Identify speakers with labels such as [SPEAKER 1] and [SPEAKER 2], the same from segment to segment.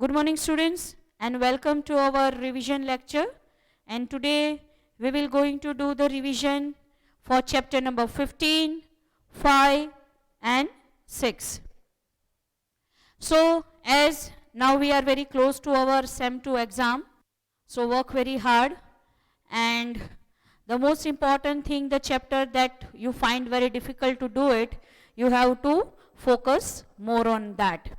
[SPEAKER 1] Good morning students and welcome to our revision lecture, and today we will going to do the revision for chapter number 15, 5 and 6. So as now we are very close to our SEM 2 exam, so work very hard, and the most important thing, the chapter that you find very difficult to do it, you have to focus more on that.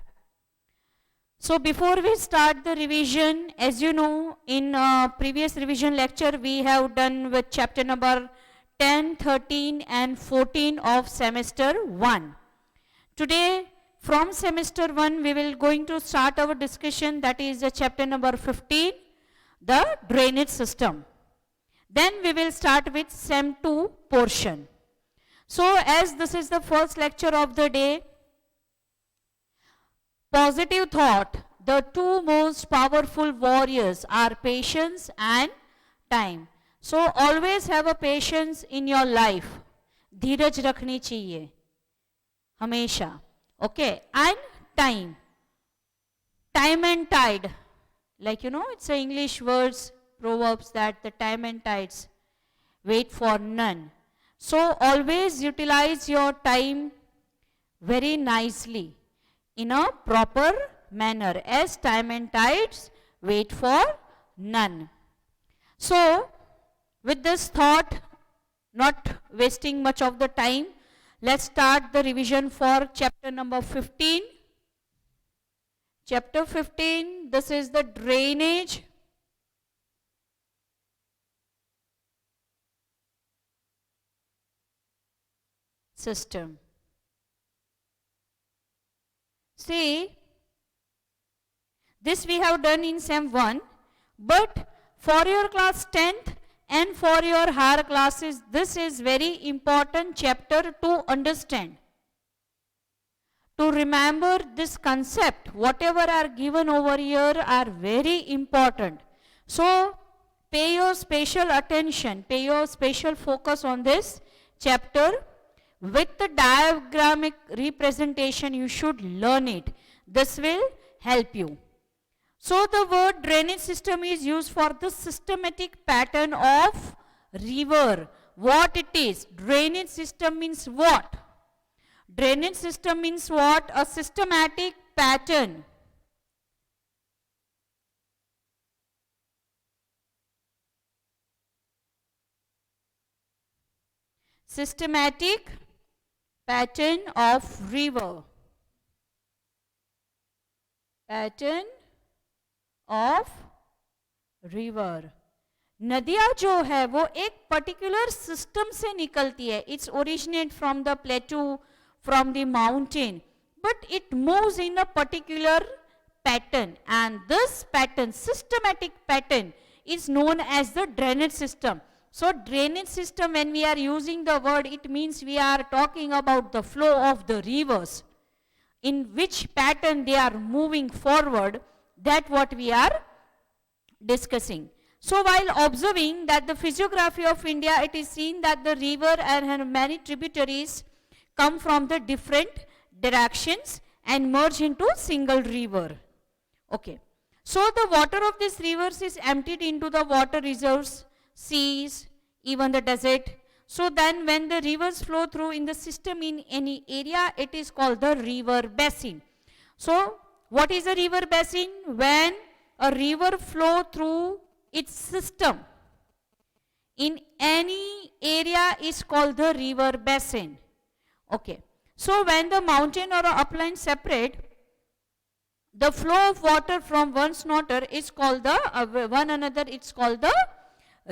[SPEAKER 1] So before we start the revision, as you know, in previous revision lecture we have done with chapter number 10, 13 and 14 of semester 1. Today from semester 1 we will going to start our discussion, that is the chapter number 15, the drainage system. Then we will start with SEM 2 portion. So as this is the first lecture of the day, positive thought, the two most powerful warriors are patience and time. So always have a patience in your life. धीरज रखनी चाहिए हमेशा. Okay, and time. Time and tide. Like you know, it's a English words, proverbs that the time and tides wait for none. So always utilize your time very nicely, in a proper manner, as time and tides wait for none. So with this thought, not wasting much of the time, let's start the revision for chapter number 15. Chapter 15, this is the drainage system. See, this we have done in SEM 1, but for your class 10th and for your higher classes, this is very important chapter to understand. To remember this concept, whatever are given over here are very important. So, pay your special attention, pay your special focus on this chapter. With the diagrammatic representation, you should learn it. This will help you. So the word drainage system is used for the systematic pattern of river. What it is? Drainage system means what? Drainage system means what? A systematic pattern. Systematic pattern of river. Pattern of river. नदियाँ जो है वो एक particular system से निकलती है. It's originate from the plateau, from the mountain, but it moves in a particular pattern, and this pattern, systematic pattern, is known as the drainage system. So drainage system, when we are using the word, it means we are talking about the flow of the rivers, in which pattern they are moving forward. That what we are discussing. So while observing that the physiography of India, it is seen that the river and many tributaries come from the different directions and merge into single river. Okay. So the water of these rivers is emptied into the water reserves, seas, even the desert. So then when the rivers flow through in the system in any area, it is called the river basin. So what is a river basin? When a river flow through its system in any area is called the river basin. Okay. So when the mountain or upland separate, the flow of water from one snorter is called the one another, it's called the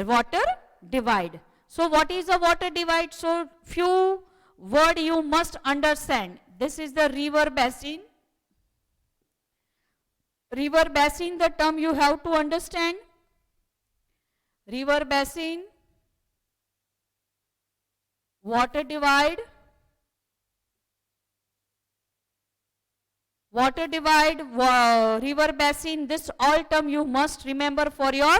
[SPEAKER 1] water divide. So what is the water divide? So few word you must understand. This is the river basin. River basin, the term you have to understand. River basin, water divide. Water divide, river basin, this all term you must remember for your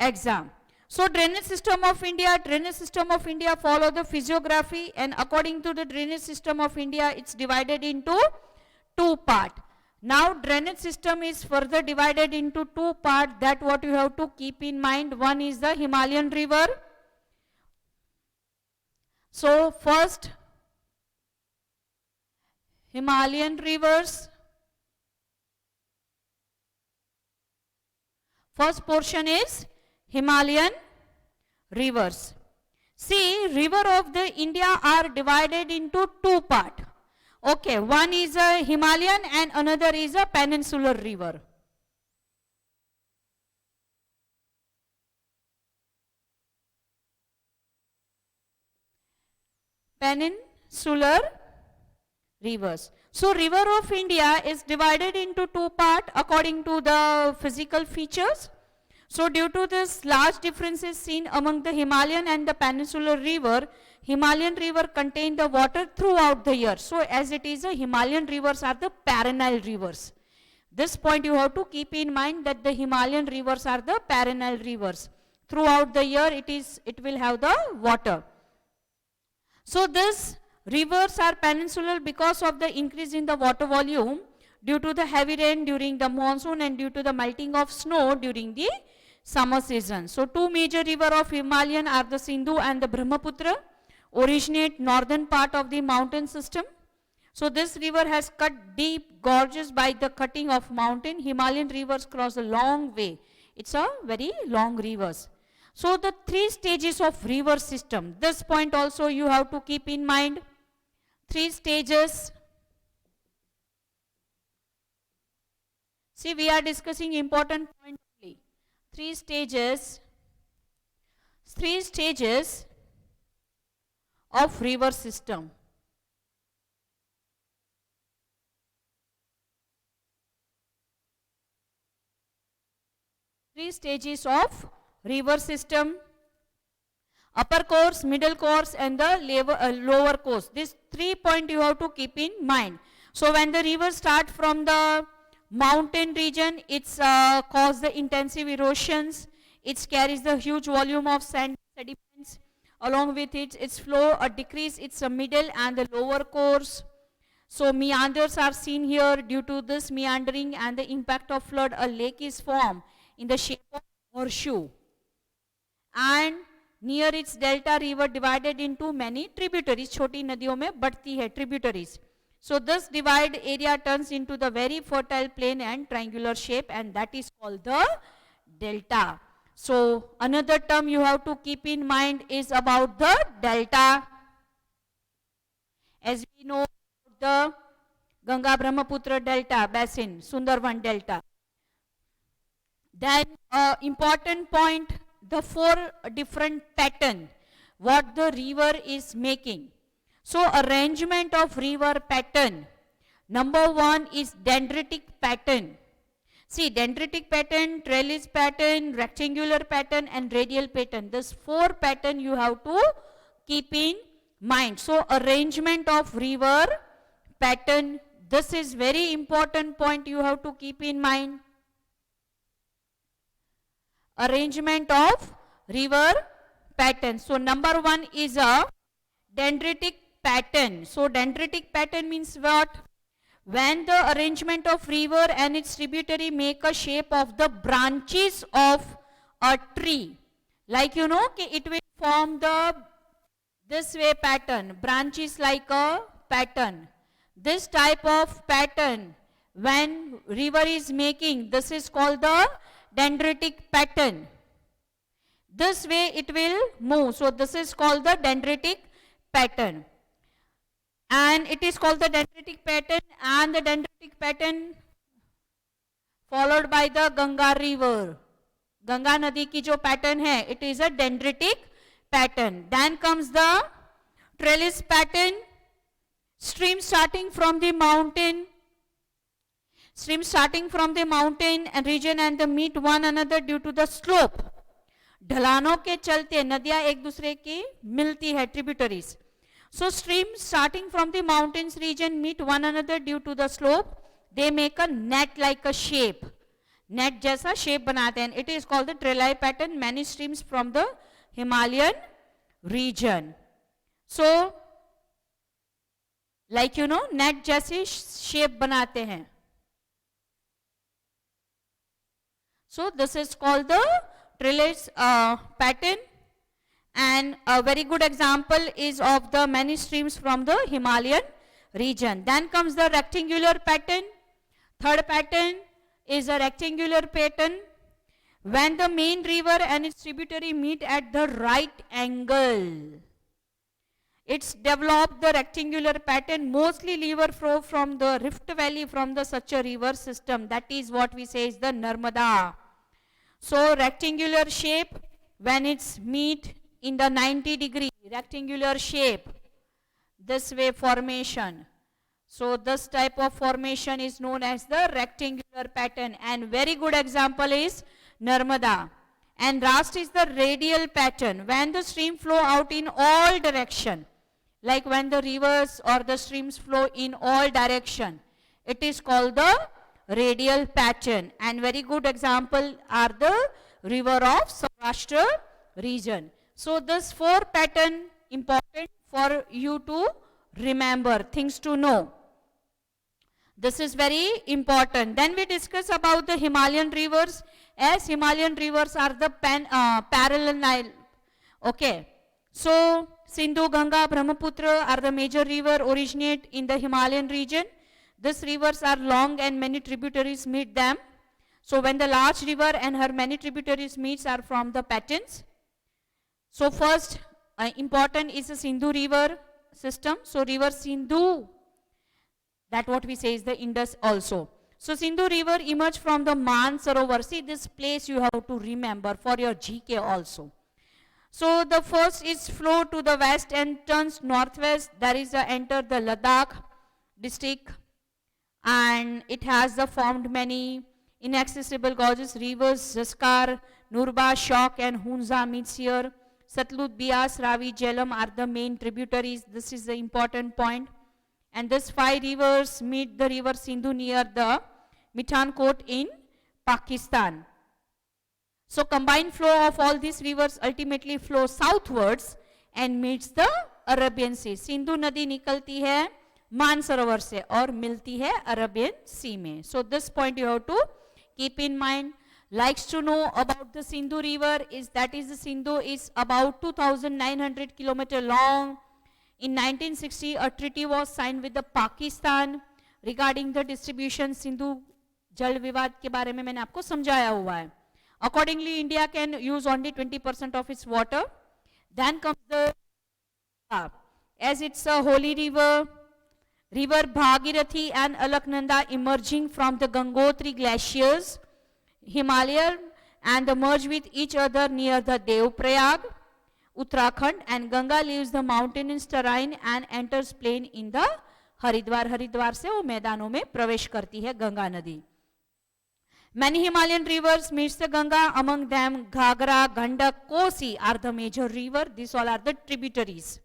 [SPEAKER 1] exam. So drainage system of India, follow the physiography, and according to the drainage system of India, it's divided into two parts. Now drainage system is further divided into two parts, that what you have to keep in mind. One is the Himalayan River. So first Himalayan Rivers. First portion is Himalayan Rivers. See, river of the India are divided into two parts. Okay, one is a Himalayan and another is a peninsular river. Peninsular rivers. So river of India is divided into two parts according to the physical features. So due to this large differences seen among the Himalayan and the peninsular river, Himalayan river contain the water throughout the year. So as it is, Himalayan rivers are the perennial rivers. This point you have to keep in mind, that the Himalayan rivers are the perennial rivers. Throughout the year it will have the water. So these rivers are peninsular because of the increase in the water volume due to the heavy rain during the monsoon and due to the melting of snow during the summer season. So two major rivers of Himalayan are the Sindhu and the Brahmaputra, originate northern part of the mountain system. So this river has cut deep gorges by the cutting of mountain. Himalayan rivers cross a long way. It's a very long rivers. So the three stages of river system, this point also you have to keep in mind. Three stages. See, we are discussing important point only. Three stages of river system. Three stages of river system: upper course, middle course and the lower course. These 3 points you have to keep in mind. So when the river starts from the mountain region, it's cause the intensive erosions. It carries the huge volume of sand sediments. Along with its flow, a decrease its middle and the lower course. So meanders are seen here. Due to this meandering and the impact of flood, a lake is formed in the shape of horseshoe. And near its delta, river divided into many tributaries. छोटी नदियों में बढ़ती है tributaries. So this divide area turns into the very fertile plain and triangular shape, and that is called the delta. So another term you have to keep in mind is about the delta. As we know, the Ganga Brahmaputra delta, Basin, Sundarban delta. Then important point, the 4 different pattern what the river is making. So arrangement of river pattern. Number 1 is dendritic pattern. See, dendritic pattern, trellis pattern, rectangular pattern and radial pattern. This 4 pattern you have to keep in mind. So arrangement of river pattern, this is very important point you have to keep in mind. Arrangement of river pattern. So number 1 is a dendritic pattern. So dendritic pattern means what? When the arrangement of river and its tributary make a shape of the branches of a tree. Like you know, it will form the this way pattern, branches like a pattern. This type of pattern when river is making, this is called the dendritic pattern. This way it will move. So this is called the dendritic pattern. And it is called the dendritic pattern, and the dendritic pattern followed by the Ganga river. Ganga Nadi ki jo pattern hai, it is a dendritic pattern. Then comes the trellis pattern. Stream starting from the mountain. Stream starting from the mountain and region and the meet one another due to the slope. ढलानों के चलते नदियां एक दूसरे की मिलती है, tributaries. So streams starting from the mountains region meet one another due to the slope. They make a net like a shape. Net जैसा shape बनाते हैं. It is called the trellis pattern. Many streams from the Himalayan region. So like you know, net जैसी shape बनाते हैं. So this is called the trellis pattern, and a very good example is of the many streams from the Himalayan region. Then comes the rectangular pattern. Third pattern is a rectangular pattern. When the main river and its tributary meet at the right angle, it's developed the rectangular pattern. Mostly river flow from the Rift Valley from the such a river system. That is what we say is the Narmada. So rectangular shape when it's meet in the 90-degree rectangular shape, this way formation. So this type of formation is known as the rectangular pattern, and very good example is Narmada. And last is the radial pattern, when the stream flow out in all direction, like when the rivers or the streams flow in all direction, it is called the radial pattern. And very good example are the river of Saurashtra region. So this four pattern important for you to remember, things to know. This is very important. Then we discuss about the Himalayan rivers, as Himalayan rivers are the parallel Nile. Okay. So Sindhu, Ganga, Brahmaputra are the major river originate in the Himalayan region. These rivers are long and many tributaries meet them. So when the large river and her many tributaries meets are from the patterns. So first important is the Sindhu river system. So river Sindhu, that what we say is the Indus also. So Sindhu river emerged from the Mansarovar. See, this place you have to remember for your GK also. So the first is flow to the west and turns northwest. There is a enter the Ladakh district, and it has formed many inaccessible gorgeous rivers. Zaskar, Nurba, Shok and Hunza meets here. Satluj, Bias, Ravi, Jhelum are the main tributaries. This is the important point. And these five rivers meet the river Sindhu near the Mithankot in Pakistan. So combined flow of all these rivers ultimately flows southwards and meets the Arabian Sea. Sindhu नदी निकलती है मानसरोवर से और मिलती है Arabian Sea में. So this point you have to keep in mind. Likes to know about the Sindhu river is that is the Sindhu is about 2,900 kilometers long. In 1960, a treaty was signed with the Pakistan regarding the distribution. Sindhu जल विवाद के बारे में मैंने आपको समझाया हुआ है. Accordingly, India can use only 20% of its water. Then comes the as it's a holy river, river Bhagirathi and Alaknanda emerging from the Gangotri glaciers, Himalaya, and merge with each other near the Devprayag, Uttarakhand, and Ganga leaves the mountainous terrain and enters plain in the Haridwar. Haridwar से वो मैदानों में प्रवेश करती है गंगा नदी. Many Himalayan rivers meets the Ganga. Among them, Ghagra, Gandak, Kosi are the major river. These all are the tributaries.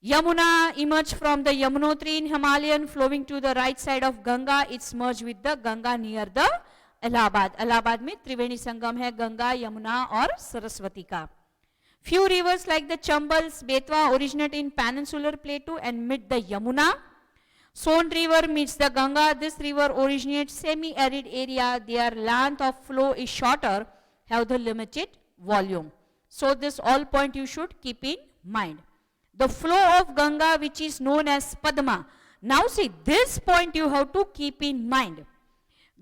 [SPEAKER 1] Yamuna emerged from the Yamunotri in Himalayan, flowing to the right side of Ganga. It's merged with the Ganga near the Allahabad. Allahabad में त्रिवेणी संगम है गंगा, यमुना और सरस्वती का. Few rivers like the Chambals, Betwa originate in peninsular plateau and meet the Yamuna. Son river meets the Ganga. This river originates semi-arid area. Their length of flow is shorter, have the limited volume. So this all point you should keep in mind. The flow of Ganga, which is known as Padma. Now see, this point you have to keep in mind.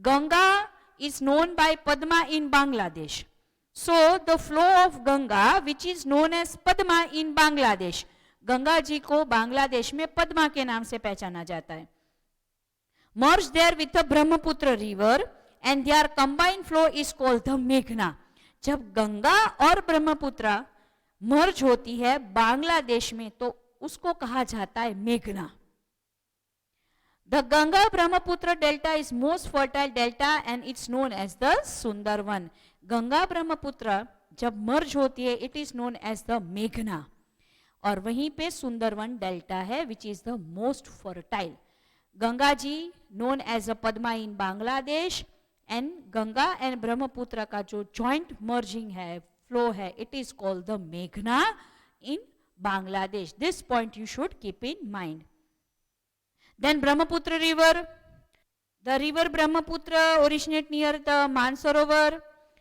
[SPEAKER 1] Ganga is known by Padma in Bangladesh. So the flow of Ganga, which is known as Padma in Bangladesh, Ganga ji को बांग्लादेश में पद्मा के नाम से पहचाना जाता है. Merge there with the Brahmaputra River and their combined flow is called the Meghna. जब गंगा और ब्रह्मपुत्र मर्ज होती है बांग्लादेश में तो उसको कहा जाता है मेघना. The Ganga Brahmaputra delta is most fertile delta and it's known as the Sundarvan. Ganga Brahmaputra जब मर्ज होती है it is known as the मेघना. और वहीं पे सुंदरवन डेल्टा है which is the most fertile. Ganga ji known as a Padma in Bangladesh and Ganga and Brahmaputra का जो जॉइंट मर्जिंग है फ्लो है इट इज कॉल्ड द मेघना in Bangladesh. This point you should keep in mind. Then Brahmaputra river The river Brahmaputra originates near the Mansarovar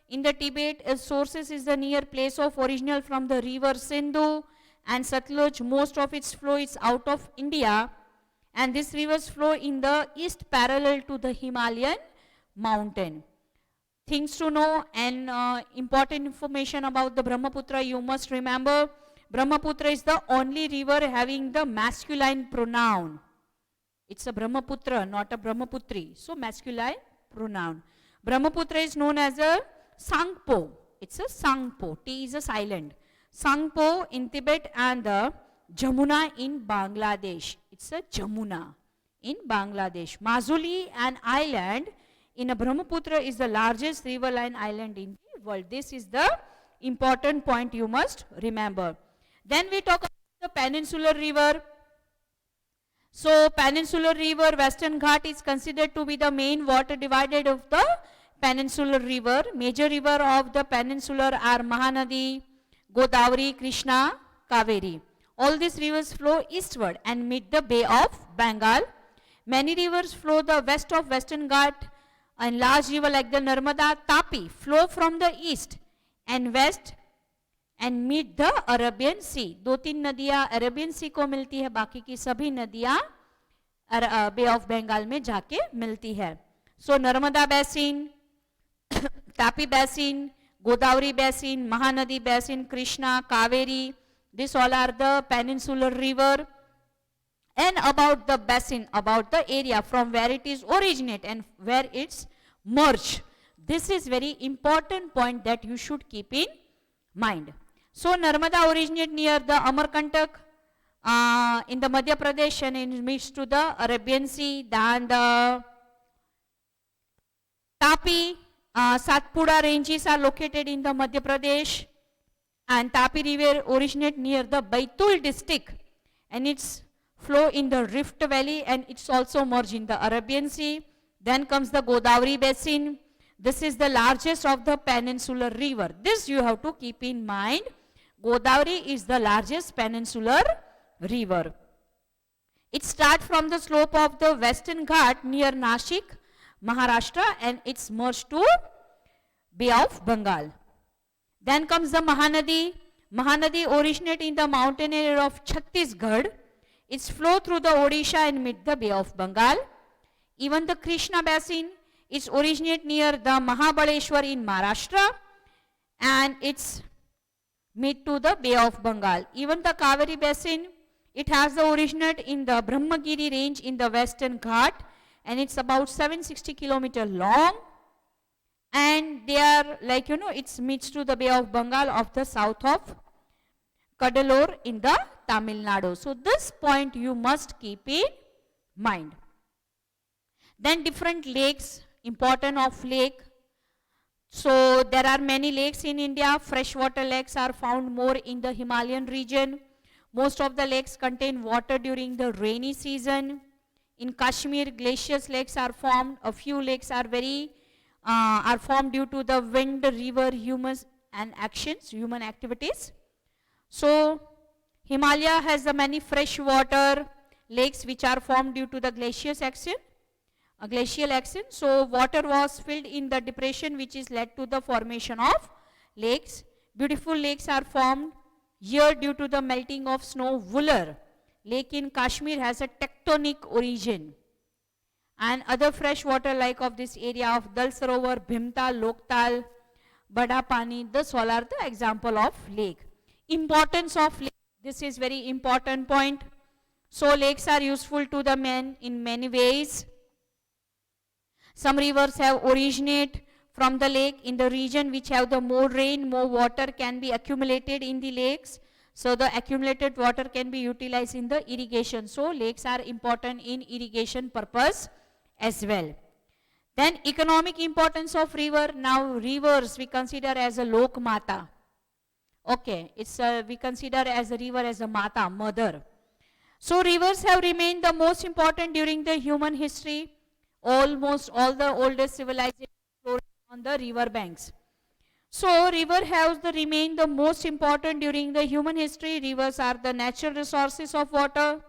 [SPEAKER 1] in the Tibet. Its sources is the near place of original from the river Sindhu and Satluj. Most of its flow is out of India, and these rivers flow in the east parallel to the Himalayan mountain. Things to know and important information about the Brahmaputra you must remember. Brahmaputra is the only river having the masculine pronoun. It's a Brahmaputra, not a Brahmaputri. So masculine pronoun. Brahmaputra is known as a Sangpo. It's a Sangpo. T is a silent. Sangpo in Tibet and the Jamuna in Bangladesh. It's a Jamuna in Bangladesh. Majuli, an island in a Brahmaputra, is the largest riverine island in the world. This is the important point you must remember. Then we talk about the peninsular river. So peninsular river, Western Ghat is considered to be the main water divider of the peninsular river. Major river of the peninsular are Mahanadi, Godavari, Krishna, Kaveri. All these rivers flow eastward and meet the Bay of Bengal. Many rivers flow the west of Western Ghat, and large river like the Narmada, Tapi flow from the east and west and meet the Arabian Sea. दो तीन नदियाँ Arabian सी को मिलती है, बाकी की सभी नदियाँ बे ऑफ बंगाल में जाके मिलती है. So Narmada basin, Tapi basin, Godavari basin, Mahanadi basin, Krishna, Kaveri, these all are the peninsular river. And about the basin, about the area from where it is originate and where it's merge. This is very important point that you should keep in mind. So Narmada originate near the Amarkantak in the Madhya Pradesh and it meets to the Arabian Sea. Then the Tapi, Satpura ranges are located in the Madhya Pradesh, and Tapi river originate near the Baitul district and its flow in the Rift Valley and it's also merged in the Arabian Sea. Then comes the Godavari Basin. This is the largest of the peninsular river. This you have to keep in mind. Godavari is the largest peninsular river. It starts from the slope of the Western Ghat near Nashik, Maharashtra, and it's merged to Bay of Bengal. Then comes the Mahanadi. Mahanadi originates in the mountain area of Chhattisgarh. Its flow through the Odisha and meet the Bay of Bengal. Even the Krishna Basin, it originates near the Mahabaleshwar in Maharashtra and it's meet to the Bay of Bengal. Even the Kaveri Basin, it has the originate in the Brahmagiri range in the Western Ghat and it's about 760 kilometers long. And they are like, it's meets to the Bay of Bengal of the south of Cuddalore in the Tamil Nadu. So this point you must keep in mind. Then different lakes, importance of lake. So there are many lakes in India. Freshwater lakes are found more in the Himalayan region. Most of the lakes contain water during the rainy season. In Kashmir, glaciers lakes are formed. A few lakes are formed due to the wind, river, humus and actions, human activities. So Himalaya has the many freshwater lakes which are formed due to the glacial action. So water was filled in the depression which is led to the formation of lakes. Beautiful lakes are formed here due to the melting of snow. Vular lake in Kashmir has a tectonic origin. And other freshwater lake of this area of Dal Sarovar, Bhimtal, Loktal, Bada Pani, this all are the example of lake. Importance of lake, this is very important point. So lakes are useful to the men in many ways. Some rivers have originate from the lake in the region which have the more rain, more water can be accumulated in the lakes. So the accumulated water can be utilized in the irrigation. So lakes are important in irrigation purpose as well. Then economic importance of river. Now rivers we consider as a lok mata. Okay, we consider as a river as a mata, mother. So rivers have remained the most important during the human history. Almost all the oldest civilizations flourish on the river banks. So river has remained the most important during the human history. Rivers are the natural resources of water.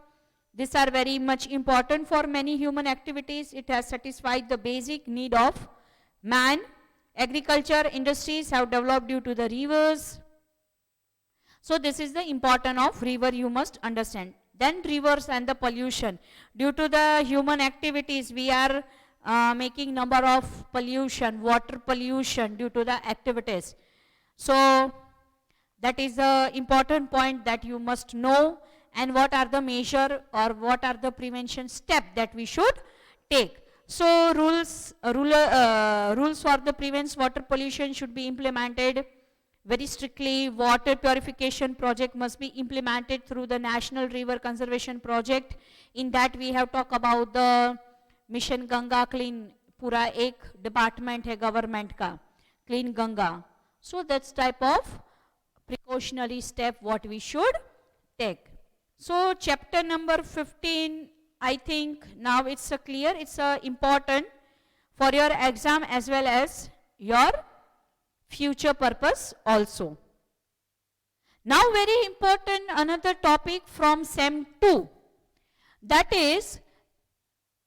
[SPEAKER 1] These are very much important for many human activities. It has satisfied the basic need of man. Agriculture industries have developed due to the rivers. So this is the importance of river, you must understand. Then rivers and the pollution. Due to the human activities, we are making number of pollution, water pollution due to the activities. So that is the important point that you must know, and what are the measure or what are the prevention step that we should take. So rules for the prevents water pollution should be implemented very strictly. Water purification project must be implemented through the National River Conservation Project. In that we have talked about the Mission Ganga Clean, पूरा एक department है government का, Clean Ganga. So that's type of precautionary step what we should take. So chapter number 15, I think now it's clear, it's important for your exam as well as your future purpose also. Now very important another topic from SEM 2, that is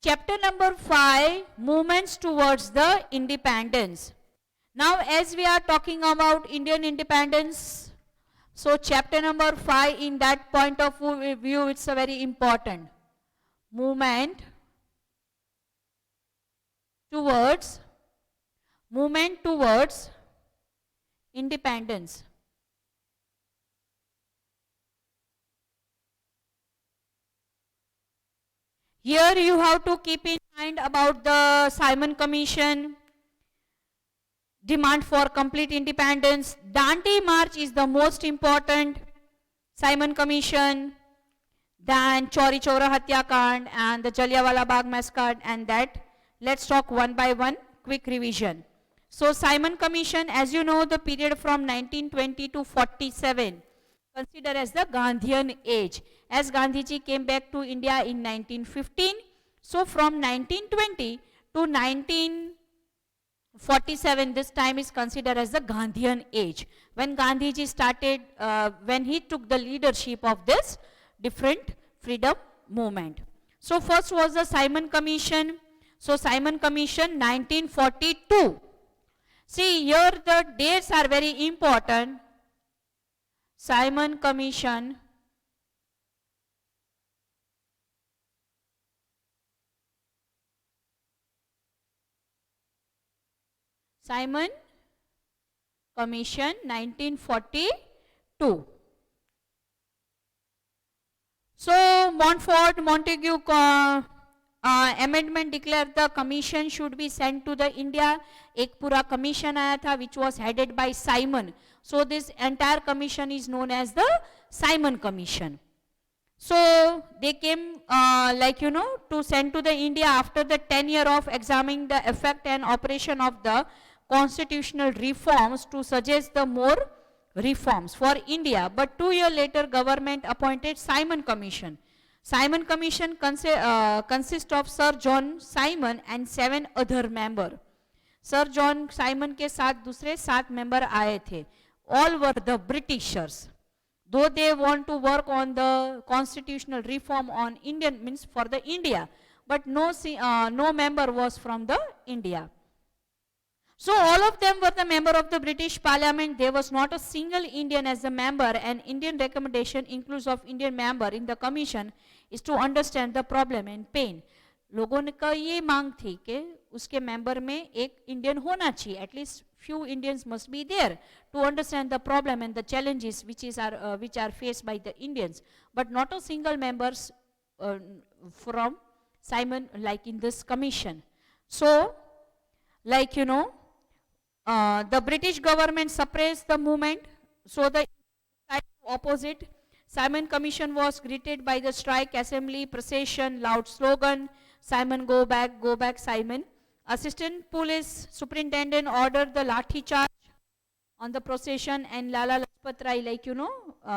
[SPEAKER 1] chapter number 5, movements towards the independence. Now as we are talking about Indian independence, so chapter number 5 in that point of view it's a very important. Movement towards independence. Here you have to keep in mind about the Simon Commission, demand for complete independence. Dante March is the most important. Simon Commission, then Chauri Chaura Hatyakand and the Jallianwala Bagh Massacre, and that. Let's talk one by one, quick revision. So Simon Commission, as you know, the period from 1920 to 47, considered as the Gandhian age, as Gandhiji came back to India in 1915. So from 1920 to 1947, this time is considered as the Gandhian age, when Gandhiji started, when he took the leadership of this different freedom movement. So first was the Simon Commission. So Simon Commission 1942. See here the dates are very important. Simon Commission Simon Commission 1942. So Montfort Montague amendment declared the commission should be sent to the India. एक पूरा commission आया था which was headed by Simon. So this entire commission is known as the Simon Commission. So they came to send to the India after the 10 years of examining the effect and operation of the constitutional reforms to suggest the more reforms for India. But 2 years later, government appointed Simon Commission. Simon Commission consists of Sir John Simon and 7 other members. Sir John Simon के साथ दूसरे 7 member आए थे. All were the Britishers. Though they want to work on the constitutional reform on Indian, means for the India, but no member was from the India. So all of them were the member of the British Parliament. There was not a single Indian as a member, and Indian recommendation includes of Indian member in the commission is to understand the problem and pain. लोगों ने का ये मांग थी कि उसके member में एक Indian होना चाहिए. At least few Indians must be there to understand the problem and the challenges which are faced by the Indians. But not a single members from Simon like in this commission. So the British government suppressed the movement, so the opposite. Simon Commission was greeted by the strike, assembly, procession, loud slogan, Simon go back, Simon. Assistant police superintendent ordered the lathi charge on the procession, and Lala Lajpat Rai,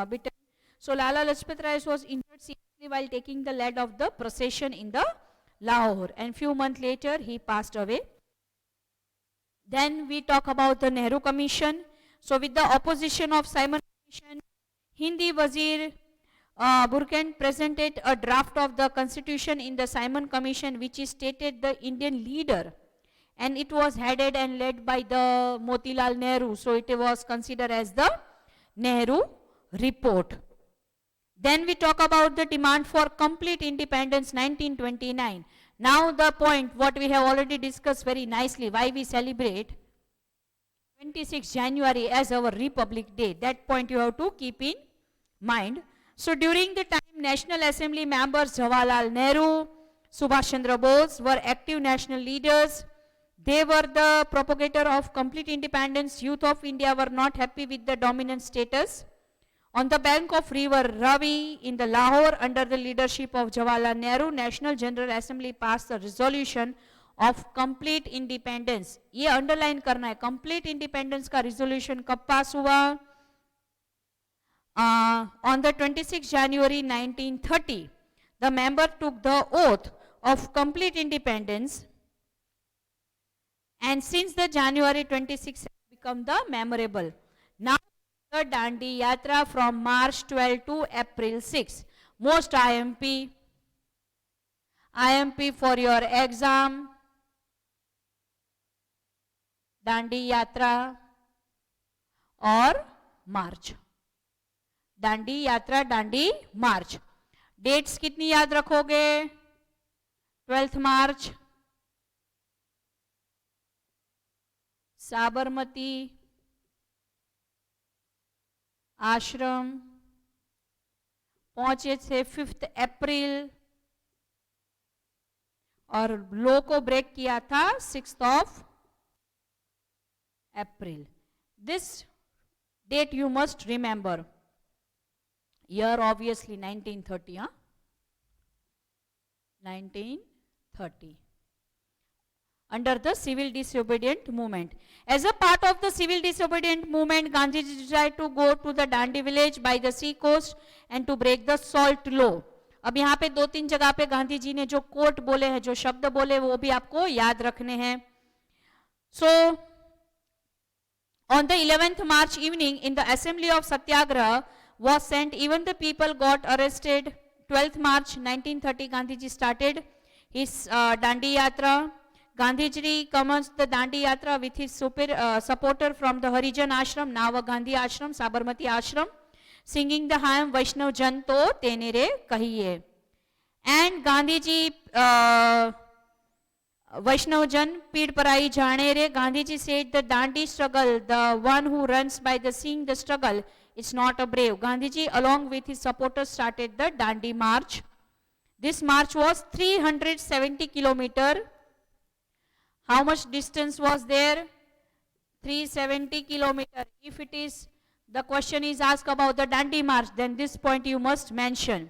[SPEAKER 1] bitten. So Lala Lajpat Rai was injured seriously while taking the lead of the procession in the Lahore, and few months later he passed away. Then we talk about the Nehru Commission. So with the opposition of Simon Commission, Hindi Wazir Burken presented a draft of the constitution in the Simon Commission, which is stated the Indian leader, and it was headed and led by the Motilal Nehru, so it was considered as the Nehru report. Then we talk about the demand for complete independence 1929. Now the point what we have already discussed very nicely, why we celebrate 26 January as our Republic Day. That point you have to keep in mind. So during the time, National Assembly members Jawaharlal Nehru, Subhash Chandra Bose were active national leaders. They were the propagator of complete independence. Youth of India were not happy with the dominant status. On the bank of river Ravi in the Lahore, under the leadership of Jawaharlal Nehru, National General Assembly passed a resolution of complete independence. ये underline करना है, complete independence का resolution कब pass हुआ? On the 26 January 1930, the member took the oath of complete independence, and since the January 26 has become the memorable. Now the Dandi Yatra from March 12 to April 6. Most IMP for your exam, Dandi Yatra or March. Dandi यात्रा, दांडी मार्च. Dates कितनी याद रखोगे? 12 मार्च साबरमती आश्रम, पहुंचे थे 5 अप्रैल और लो को break किया था 6 April. This date you must remember. Year obviously 1930, 1930. Under the civil disobedient movement. As a part of the civil disobedient movement, Gandhiji tried to go to the Dandi village by the sea coast and to break the salt law. अब यहाँ पे 2-3 जगह पे गांधी जी ने जो coat बोले हैं, जो शब्द बोले, वो भी आपको याद रखने हैं. So on the 11th March evening in the assembly of Satyagraha was sent. Even the people got arrested. 12th March 1930, Gandhiji started his Dandi Yatra. Gandhiji commenced the Dandi Yatra with his supporter from the Harijan Ashram, now a Gandhi Ashram, Sabarmati Ashram, singing the hymn Vaishnav Jan to Tenere Kahiye. And Gandhiji, Vaishnav Jan Pid Parai Jane Re, Gandhiji said the Dandi struggle, the one who runs by the seeing the struggle, it's not a brave. Gandhiji along with his supporters started the Dandi March. This march was 370 kilometer. How much distance was there? 370 kilometer. If it is, the question is asked about the Dandi March, then this point you must mention.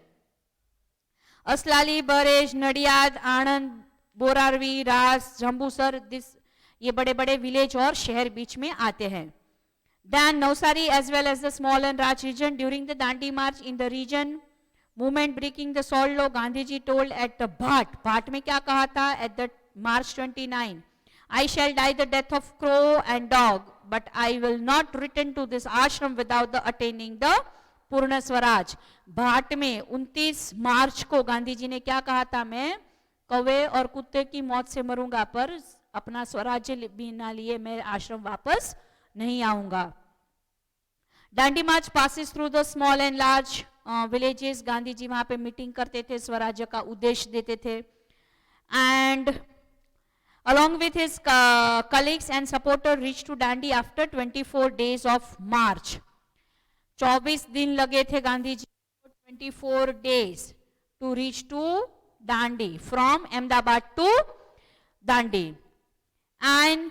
[SPEAKER 1] Aslali, Barej, Nadiyad, Anand, Borarvi, Ras, Jambusar, this ये बड़े बड़े village और शहर बीच में आते हैं. Then Navsari as well as the small and Raj region. During the Dandi March in the region, movement breaking the salt law, Gandhiji told at the Bhat में क्या कहा था? At the March 29, I shall die the death of crow and dog, but I will not return to this ashram without the attaining the Purna Swaraj. Bhat में 29 मार्च को गांधी जी ने क्या कहा था? मैं कौवे और कुत्ते की मौत से मरूंगा, पर अपना स्वराज्य बिना लिए मैं आश्रम वापस नहीं आऊंगा. Dandi March passes through the small and large villages. Gandhi ji वहां पे मीटिंग करते थे, स्वराज्य का उद्देश्य देते थे. And along with his colleagues and supporters reached to Dandi after 24 days of march. 24 दिन लगे थे Gandhi ji, 24 days to reach to Dandi, from Ahmedabad to Dandi. And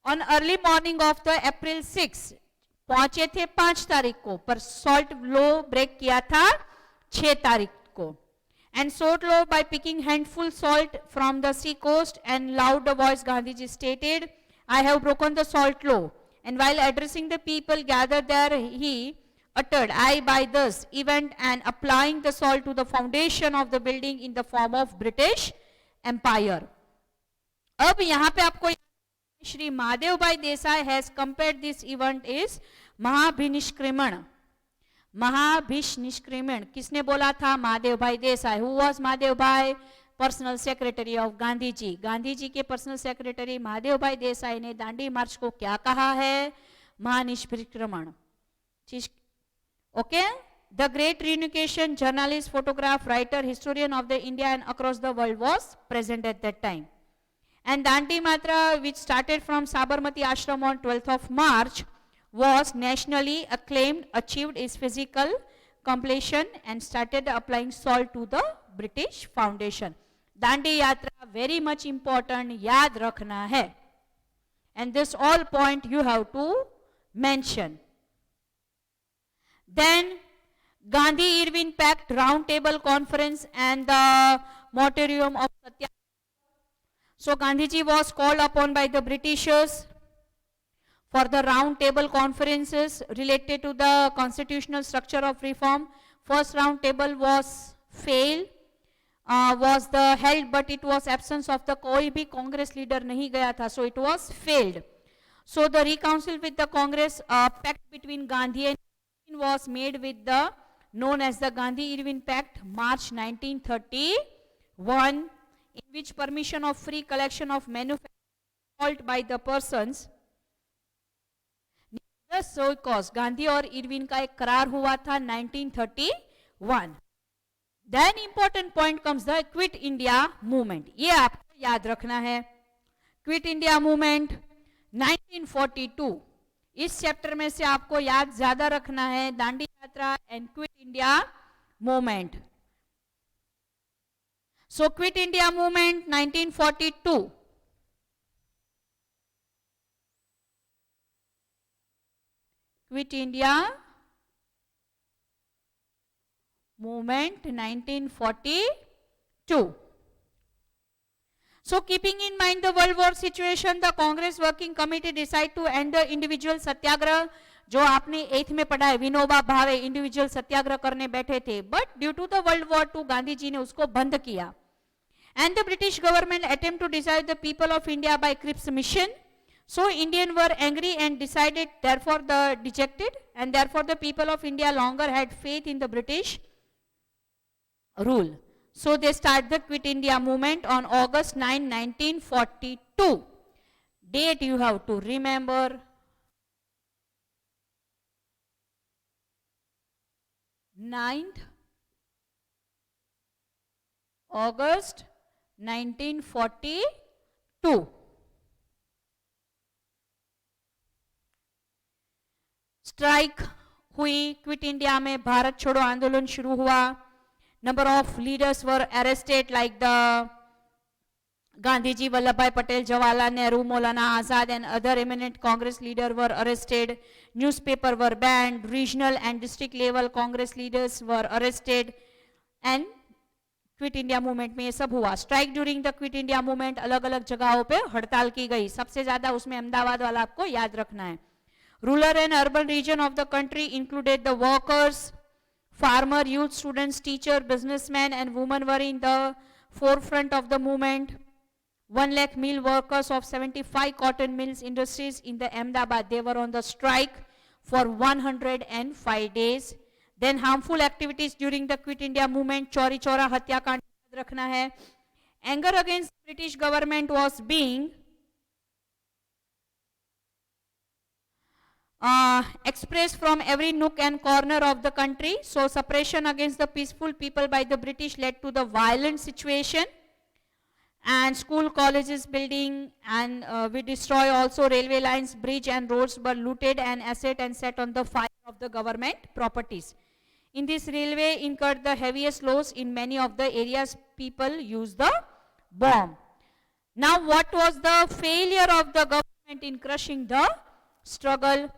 [SPEAKER 1] on early morning of the April 6, पहुंचे थे 5 तारीख को, पर सॉल्ट लो break किया था 6 तारीख को. And salt law by picking handful salt from the sea coast, and loud voice Gandhiji stated, I have broken the salt law. And while addressing the people gathered there, he uttered, I by this event and applying the salt to the foundation of the building in the form of British Empire. अब यहाँ पे आपको श्री महादेव भाई Desai has compared this event is महाभिनिष्क्रमण. Mahabhish निष्क्रमण किसने बोला था? महादेव भाई Desai. Who was Mahadev भाई? Personal secretary of Gandhi ji. Gandhi ji के पर्सनल सेक्रेटरी महादेव भाई देसाई ने दांडी मार्च को क्या कहा है? महानिष्क्रमण. Okay. The great reunification journalist, photograph, writer, historian of the India and across the world was present at that time. And Dandi Matra, which started from Sabarmati Ashram on 12th of March, was nationally acclaimed, achieved its physical completion and started applying salt to the British Foundation. Dandi Yatra, very much important, yaad rakhna hai. And this all point you have to mention. Then Gandhi-Irvin Pact, Round Table Conference and the Moratorium of Satyagraha. So Gandhiji was called upon by the Britishers for the round table conferences related to the constitutional structure of reform. First round table was failed, was the held, but it was absence of the koi bhi Congress leader nahi gaya tha, so it was failed. So the recouncil with the Congress pact between Gandhi and Irvin was made with the known as the Gandhi-Irvin Pact, March 1931, in which permission of free collection of manufactured by the persons. So cause Gandhi और Irwin का एक करार हुआ था 1931. Then important point comes the Quit India movement. ये आपको याद रखना है. Quit India movement 1942. इस चैप्टर में से आपको याद ज्यादा रखना है दांडी यात्रा and quit India movement. So quit India movement 1942. Quit India movement 1942. So keeping in mind the World War situation, the Congress Working Committee decided to end the individual सत्याग्रह. जो आपने 8th में पढ़ा है, विनोबा भावे इंडिविजुअल सत्याग्रह करने बैठे थे, but due to the world war 2 Gandhi ji ने उसको बंद किया. And the British government attempt to decide the people of India by Cripps mission. So Indian were angry and decided, therefore the dejected, and therefore the people of India longer had faith in the British rule. So they start the Quit India movement on August 9, 1942. Date you have to remember. 9th August 1942. Strike हुई quit India में, भारत छोड़ो आंदोलन शुरू हुआ. Number of leaders were arrested like the Gandhiji, Vallabh भाई Patel, Jawaharlal Nehru, Maulana Azad and other eminent Congress leaders were arrested. Newspaper were banned. Regional and district level Congress leaders were arrested. And quit India movement में ये सब हुआ. Strike during the quit India movement, अलग अलग जगहों पे हड़ताल की गई. सबसे ज्यादा उसमें अहमदाबाद वाला आपको याद रखना है. Rural and urban region of the country included the workers, farmer, youth, students, teacher, businessmen and women were in the forefront of the movement. 1 lakh mill workers of 75 cotton mills industries in the Ahmedabad, they were on the strike for 105 days. Then harmful activities during the Quit India movement, Chauri Chaura Hatyaकांड याद रखना है. Anger against British government was being expressed from every nook and corner of the country. So suppression against the peaceful people by the British led to the violent situation, and school colleges building, and we destroy also railway lines, bridge and roads were looted and asset and set on the fire of the government properties. In this railway incurred the heaviest loss. In many of the areas people used the bomb. Now what was the failure of the government in crushing the struggle?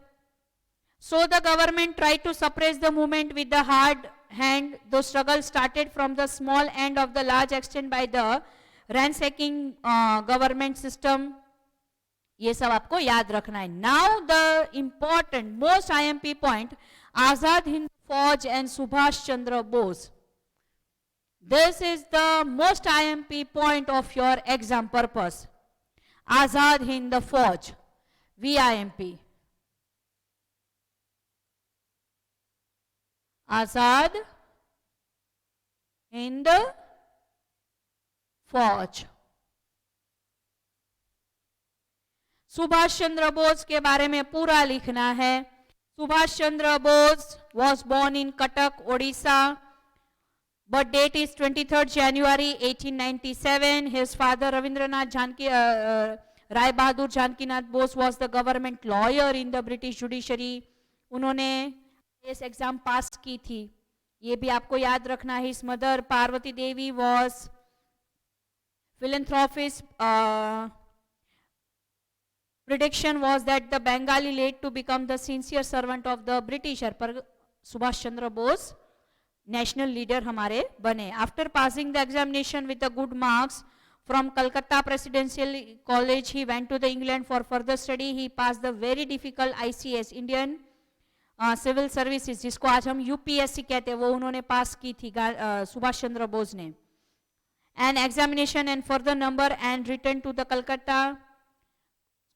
[SPEAKER 1] So the government tried to suppress the movement with the hard hand. The struggle started from the small end of the large extent by the ransacking government system. ये सब आपको याद रखना है. Now the important most IMP point, Azad Hind Fauj and Subhash Chandra Bose. This is the most IMP point of your exam purpose. Azad Hind Fauj, VIMP. Azad Hind फौज। सुभाष चंद्र बोस के बारे में पूरा लिखना है। Subhash Chandra Bose was born in Cuttack, Odisha. Birth date is 23rd January 1897. His father Ravindranath Rai Bahadur Janakinath Bose was the government lawyer in the British Judiciary. उन्होंने इस exam पास की थी, ये भी आपको याद रखना है। His mother Parvati Devi was philanthropist. Prediction was that the Bengali late to become the sincere servant of the Britisher, पर सुभाष चंद्र बोस नेशनल लीडर हमारे बने। After passing the examination with the good marks from Calcutta presidential college he went to the England for further study. He passed the very difficult ICS Indian civil services, जिसको आज हम UPSC कहते हैं, वो उन्होंने पास की थी सुभाष चंद्र बोस ने। And examination and further number and return to the Calcutta.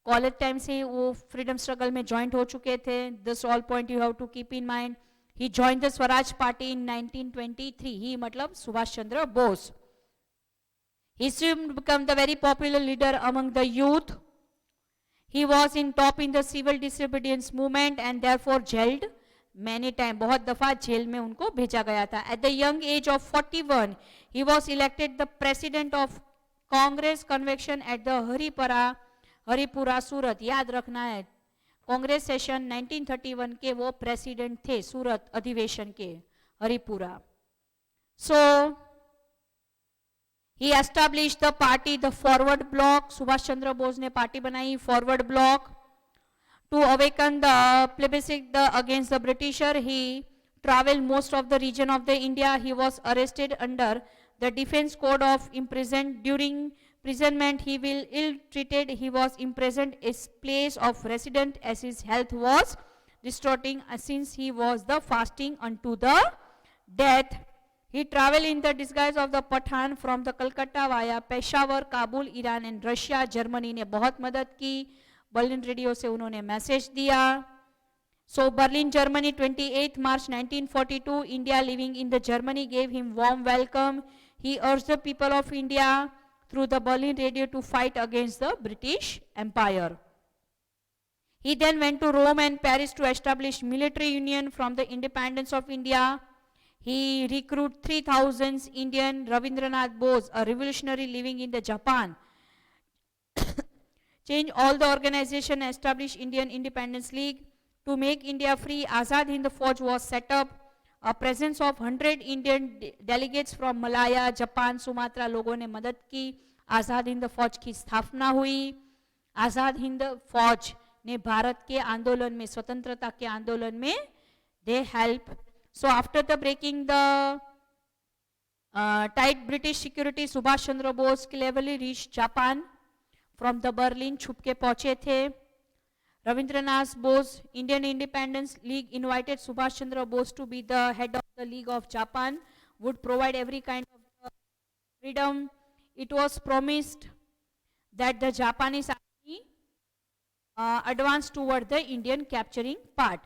[SPEAKER 1] College time से वो फ्रीडम स्ट्रगल में ज्वाइंट हो चुके थे। This all point you have to keep in mind. He joined the Swaraj Party in 1923. He मतलब Subhash Chandra Bose. He soon became the very popular leader among the youth. He was in top in the civil disobedience movement and therefore jailed many times. बहुत दफा jail में उनको भेजा गया था। At the young age of 41, he was elected the president of Congress convention at the Haripura सूरत। याद रखना है, कांग्रेस सेशन 1931 के वो प्रेसिडेंट थे सूरत अधिवेशन के, Haripura. So he establish the party the forward bloc. Subhash Chandra Bose ने पार्टी बनाई forward bloc to awaken the plebiscite against the Britisher. He travelled most of the region of the India. He was arrested under the defence code of imprison. During imprisonment he will ill treated. He was imprisoned his place of residence as his health was distorting since he was the fasting unto the death. He traveled in the disguise of the Pathan from the Calcutta via Peshawar, Kabul, Iran and Russia. Germany ने बहुत मदद की। Berlin radio से उन्होंने message दिया। So Berlin, Germany, 28th March 1942. India living in the Germany gave him warm welcome. He urged the people of India through the Berlin radio to fight against the British Empire. He then went to Rome and Paris to establish military union from the independence of India. He recruited 3,000 Indian. Ravindranath Bose, a revolutionary living in the Japan, changed all the organization and established Indian Independence League. To make India free, Azad Hind Fauj was set up. A presence of 100 Indian delegates from Malaya, Japan, Sumatra लोगों ने मदद की। आज़ाद हिंद फौज की स्थापना हुई। आज़ाद हिंद फौज ने भारत के आंदोलन में, स्वतंत्रता के आंदोलन में they help. So after the breaking the tight British security, Subhash Chandra Bose cleverly reached Japan from the Berlin, छुप के पहुंचे थे। Ravindranatha Bose, Indian Independence League invited Subhash Chandra Bose to be the head of the League of Japan, would provide every kind of freedom. It was promised that the Japanese army advanced toward the Indian capturing part.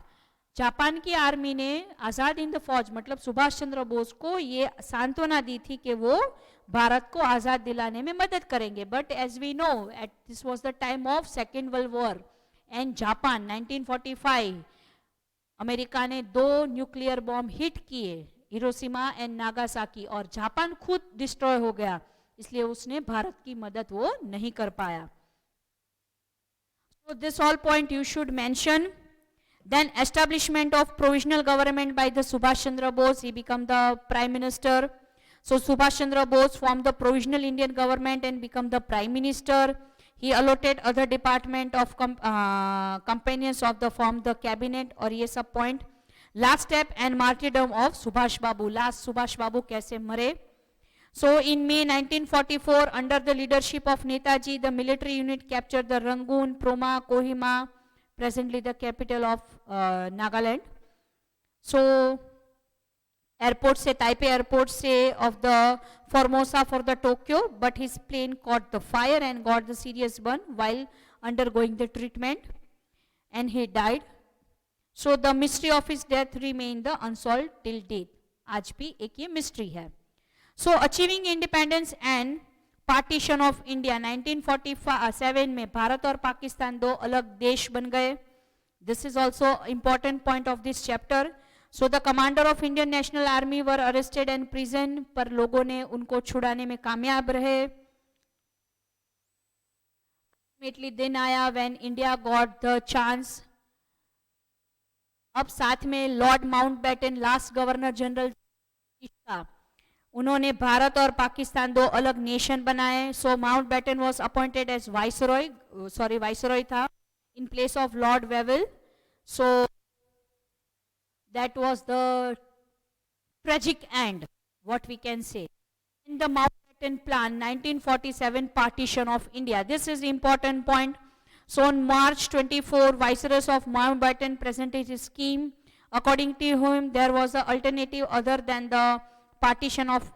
[SPEAKER 1] Japan की army ने आज़ाद हिंद फौज मतलब सुभाष चंद्र बोस को ये सांत्वना दी थी कि वो भारत को आज़ाद दिलाने में मदद करेंगे। But as we know at this was the time of second world war and Japan 1945 America ने 2 न्यूक्लियर बॉम्ब हिट किए, हिरोशिमा एंड नागासाकी, और जापान खुद डिस्ट्रॉय हो गया, इसलिए उसने भारत की मदद वो नहीं कर पाया। So this all point you should mention. Then establishment of provisional government by the Subhash Chandra Bose, he became the prime minister. So Subhash Chandra Bose formed the provisional Indian government and became the prime minister. He allotted other department of companions of the form the cabinet, और ये सब point. Last step and martyrdom of Subhash Babu. Last Subhash Babu कैसे मरे? So in May 1944, under the leadership of Netaji, the military unit captured the Rangoon, Proma, Kohima, presently the capital of Nagaland. So airport से, Taipei airport से of the Formosa for the Tokyo, but his plane caught the fire and got the serious burn while undergoing the treatment, and he died. So the mystery of his death remained the unsolved till date. आज भी एक ये mystery है. So achieving independence and partition of India 1947 में भारत और पाकिस्तान दो अलग देश बन गए. This is also important point of this chapter. So the commander of Indian National Army were arrested and prison, पर लोगों ने उनको छुड़ाने में कामयाब रहे. Ultimately दिन आया when India got the chance. अब साथ में Lord Mountbatten last governor general था, उन्होंने भारत और पाकिस्तान दो अलग नेशन बनाए. So Mountbatten was appointed as viceroy था in place of Lord Wavell. So that was the tragic end, what we can say. In the Mountbatten Plan 1947 partition of India, this is the important point. So on March 24, Viceroy of Mountbatten presented his scheme. According to him, there was an alternative other than the partition of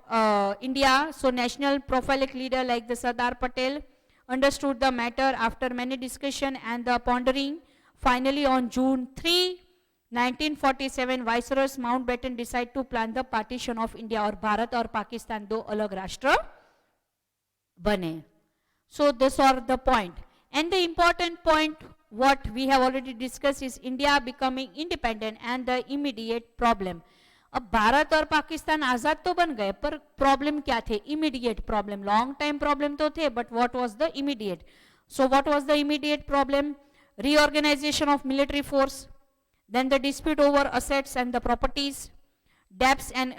[SPEAKER 1] India. So national prophylactic leader like the Sardar Patel understood the matter after many discussion and the pondering. Finally, on June 3, 1947, Viceroy Mountbatten decided to plan the partition of India और भारत और पाकिस्तान दो अलग राष्ट्र बने. So this are the point. And the important point what we have already discussed is India becoming independent and the immediate problem. अब भारत और पाकिस्तान आजाद तो बन गए, पर प्रॉब्लम क्या थे? Immediate problem. Long time problem तो थे, but what was the immediate? So what was the immediate problem? Reorganisation of military force, then the dispute over assets and the properties, debts and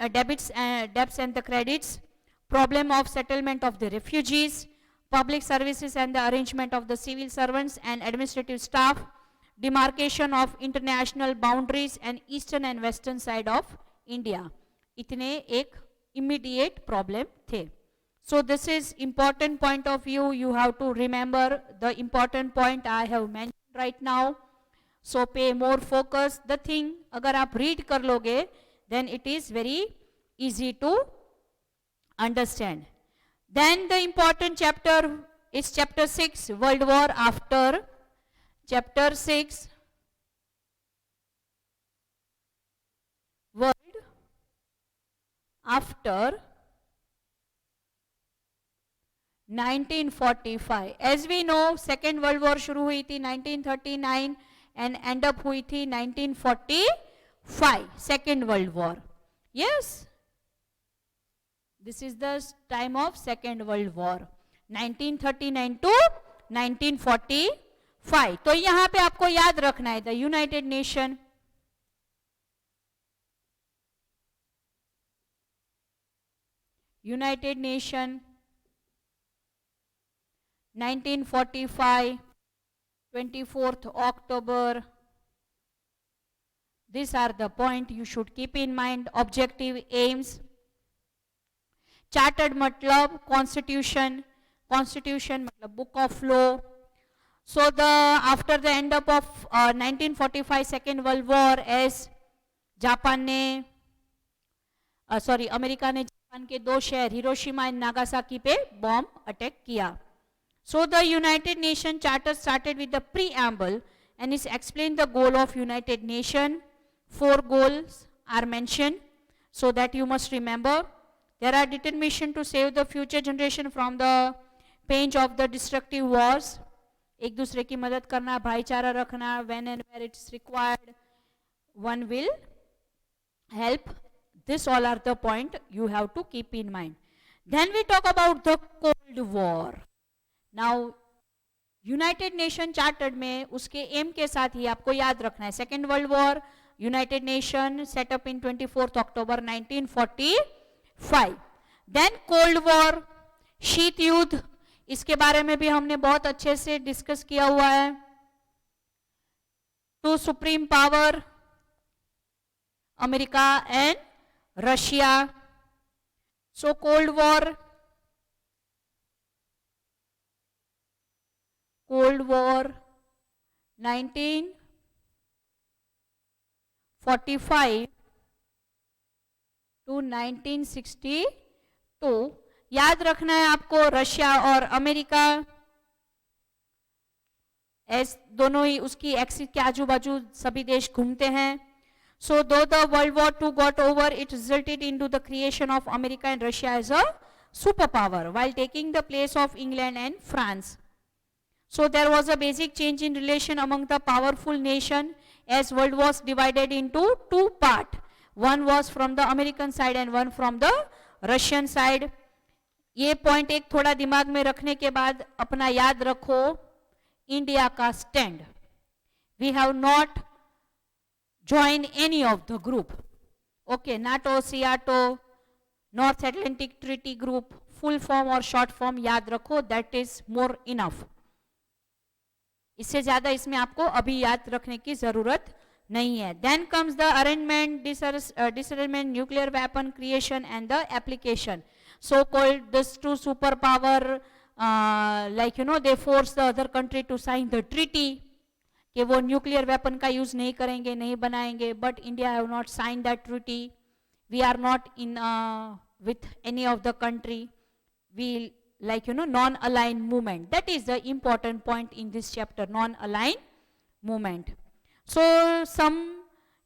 [SPEAKER 1] the credits, problem of settlement of the refugees, public services and the arrangement of the civil servants and administrative staff, demarcation of international boundaries and eastern and western side of India. इतने एक immediate problem थे. So this is important point of view. You have to remember the important point I have mentioned right now. So pay more focus. The thing अगर आप read कर लोगे, then it is very easy to understand. Then the important chapter is chapter 6, World War after. Chapter 6, World after 1945. As we know, Second World War शुरू हुई थी 1939 and end up हुई थी 1945. Second World War. Yes. This is the time of Second World War. 1939 to 1945. तो यहाँ पे आपको याद रखना है the United Nation. United Nation 1945, 24th October. These are the point you should keep in mind. Objective, aims. Chartered matlab constitution, constitution matlab book of law. So after the end up of 1945 Second World War, as Japan ने America ने Japan के दो शहर Hiroshima and Nagasaki पे bomb attack किया. So the United Nations Charter started with the preamble and is explained the goal of United Nations. 4 goals are mentioned, so that you must remember. There are determination to save the future generation from the pain of the destructive wars. एक दूसरे की मदद करना, भाईचारा रखना, when and where it's required, one will help. This all are the point you have to keep in mind. Then we talk about the Cold War. Now, United Nation Chartered में उसके M के साथ ही आपको याद रखना है. Second World War, United Nation set up in 24th October 1945. Then Cold War, शीत युद्ध, इसके बारे में भी हमने बहुत अच्छे से डिस्कस किया हुआ है. Two supreme power, America and Russia. So Cold War 1945 to 1962. याद रखना है आपको, रशिया और अमेरिका एस दोनों ही उसकी एक्सिस के आजू बाजू सभी देश घूमते हैं. So though the World War II got over, it resulted into the creation of America and Russia as a superpower while taking the place of England and France. So there was a basic change in relation among the powerful nation as world was divided into two parts. One was from the American side and one from the Russian side. ये point एक थोड़ा दिमाग में रखने के बाद अपना याद रखो इंडिया का stand. We have not join any of the group. Okay, NATO, CIATO, North Atlantic Treaty Group, full form or short form याद रखो, that is more enough. इससे ज़्यादा इसमें आपको अभी याद रखने की ज़रूरत नहीं है. Then comes the arrangement, disarmament, nuclear weapon creation and the application. So called these two superpower, like you know, they force the other country to sign the treaty. कि वो न्यूक्लियर वेपन का यूज नहीं करेंगे, नहीं बनाएंगे. But India have not sign that treaty. We are not in with any of the country. We like you know non-aligned movement. That is the important point in this chapter, non-aligned movement. So some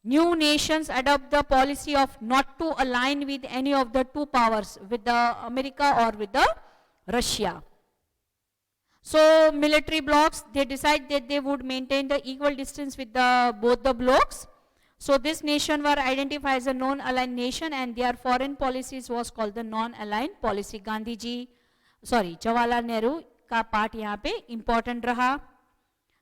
[SPEAKER 1] new nations adopt the policy of not to align with any of the two powers, with the America or with the Russia. So military blocks, they decide that they would maintain the equal distance with both the blocks. So this nation were identified as a non-aligned nation and their foreign policies was called the non-aligned policy. Gandhi ji, Jawaharlal Nehru का part यहाँ पे important रहा.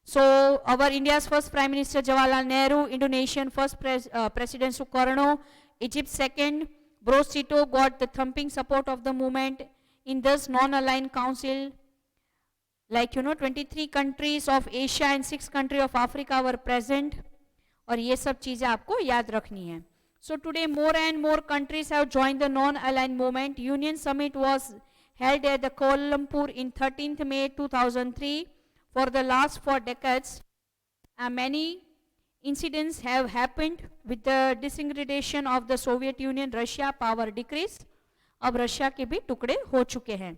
[SPEAKER 1] So our India's first Prime Minister Jawaharlal Nehru, Indonesian first President Sukarno, Egypt second, Bros Tito got the thumping support of the movement. In this non-aligned council, like you know 23 countries of Asia and 6 countries of Africa were present. और ये सब चीजें आपको याद रखनी है. So today more and more countries have joined the non-aligned movement. Union Summit was held at the Kuala Lumpur in 13th May 2003. For the last 4 decades, many incidents have happened with the disintegration of the Soviet Union. Russia power decreased. अब Russia के भी टुकड़े हो चुके हैं.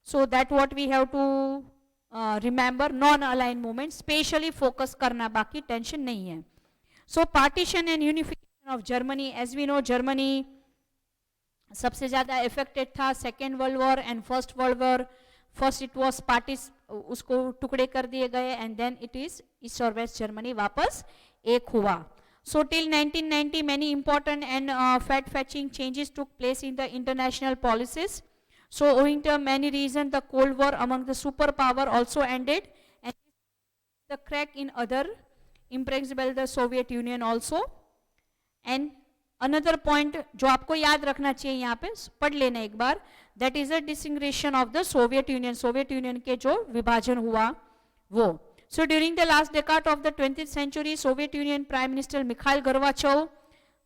[SPEAKER 1] So that what we have to remember, non-aligned movement, specially focus करना, बाकी tension नहीं है. So partition and unification of Germany, as we know Germany सबसे ज़्यादा affected था Second World War and First World War. First it was parties, उसको टुकड़े कर दिए गए and then it is East और West Germany वापस एक हुआ. So till 1990 many important and fat-fetching changes took place in the international policies. So owing to many reasons the Cold War among the superpower also ended and the crack in other impregnable the Soviet Union also. And another point जो आपको याद रखना चाहिए यहाँ पे पढ़ लेना एक बार, that is a disintegration of the Soviet Union. Soviet Union के जो विभाजन हुआ वो. So during the last decade of the 20th century, Soviet Union Prime Minister Mikhail Gorbachev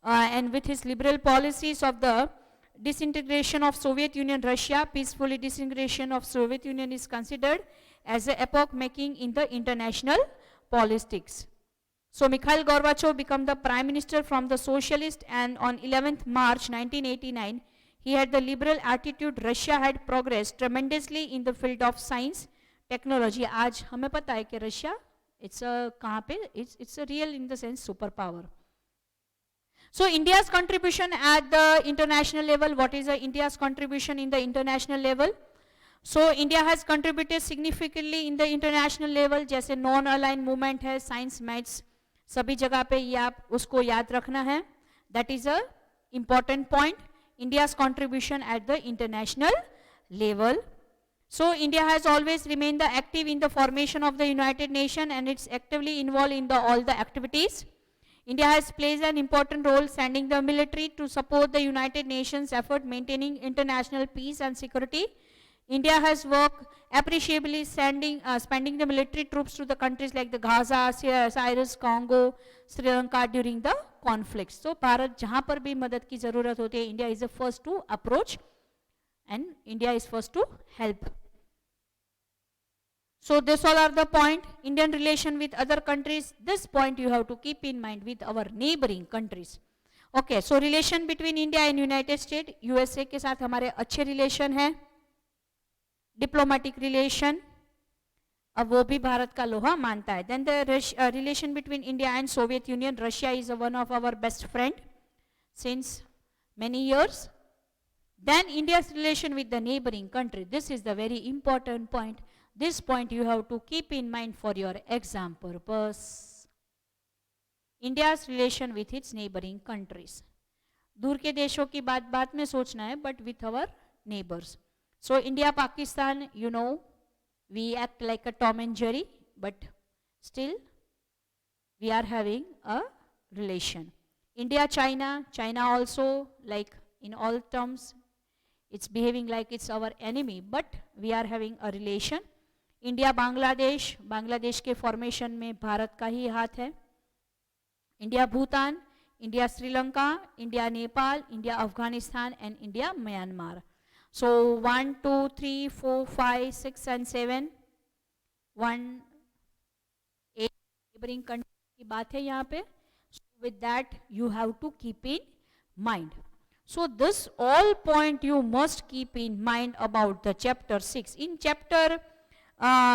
[SPEAKER 1] and with his liberal policies of the disintegration of Soviet Union, Russia peacefully disintegration of Soviet Union is considered as a epoch making in the international politics. So Mikhail Gorbachev became the prime minister from the socialist and on 11th March 1989 he had the liberal attitude. Russia had progressed tremendously in the field of science, technology. आज हमें पता है कि Russia it's a कहाँ पे it's a real in the sense superpower. So India's contribution at the international level, what is India's contribution in the international level? So India has contributed significantly in the international level, जैसे non-aligned movement है, science, maths, सभी जगह पे ये आप उसको याद रखना है. That is a important point. India's contribution at the international level. So India has always remained the active in the formation of the United Nations and it's actively involved in all the activities. India has played an important role sending the military to support the United Nations effort maintaining international peace and security. India has worked appreciably spending the military troops to the countries like the Gaza, Cyrus, Congo, Sri Lanka during the conflicts. So Bharat जहाँ पर भी मदद की ज़रूरत होती है, India is the first to approach and India is first to help. So this all are the point. Indian relation with other countries. This point you have to keep in mind with our neighboring countries. Okay, so relation between India and United States, USA के साथ हमारे अच्छे relation हैं. Diplomatic relation, अब वो भी भारत का लोहा मानता है. Then the relation between India and Soviet Union. Russia is one of our best friend since many years. Then India's relation with the neighboring country. This is the very important point. This point you have to keep in mind for your exam purpose. India's relation with its neighboring countries. दूर के देशों की बात में सोचना है, but with our neighbors. So India, Pakistan, you know, we act like a Tom and Jerry, but still we are having a relation. India, China, China also, like in all terms, it's behaving like it's our enemy, but we are having a relation. India, Bangladesh, Bangladesh के formation में भारत का ही हाथ है. India, Bhutan, India, Sri Lanka, India, Nepal, India, Afghanistan, and India, Myanmar. So 1, 2, 3, 4, 5, 6, and 7. 1, 8 neighboring country की बात है यहाँ पे. So with that you have to keep in mind. So this all point you must keep in mind about the chapter 6. In chapter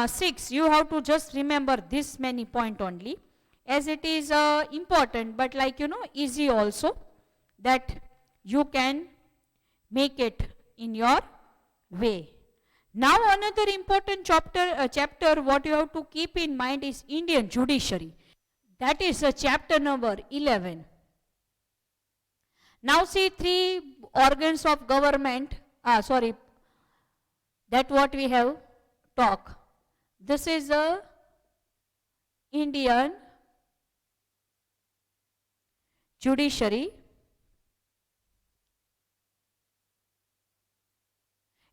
[SPEAKER 1] 6 you have to just remember this many point only, as it is important, but like you know, easy also, that you can make it in your way. Now another important chapter what you have to keep in mind is Indian Judiciary. That is chapter number 11. Now see 3 organs of government, that what we have talk. This is a Indian Judiciary.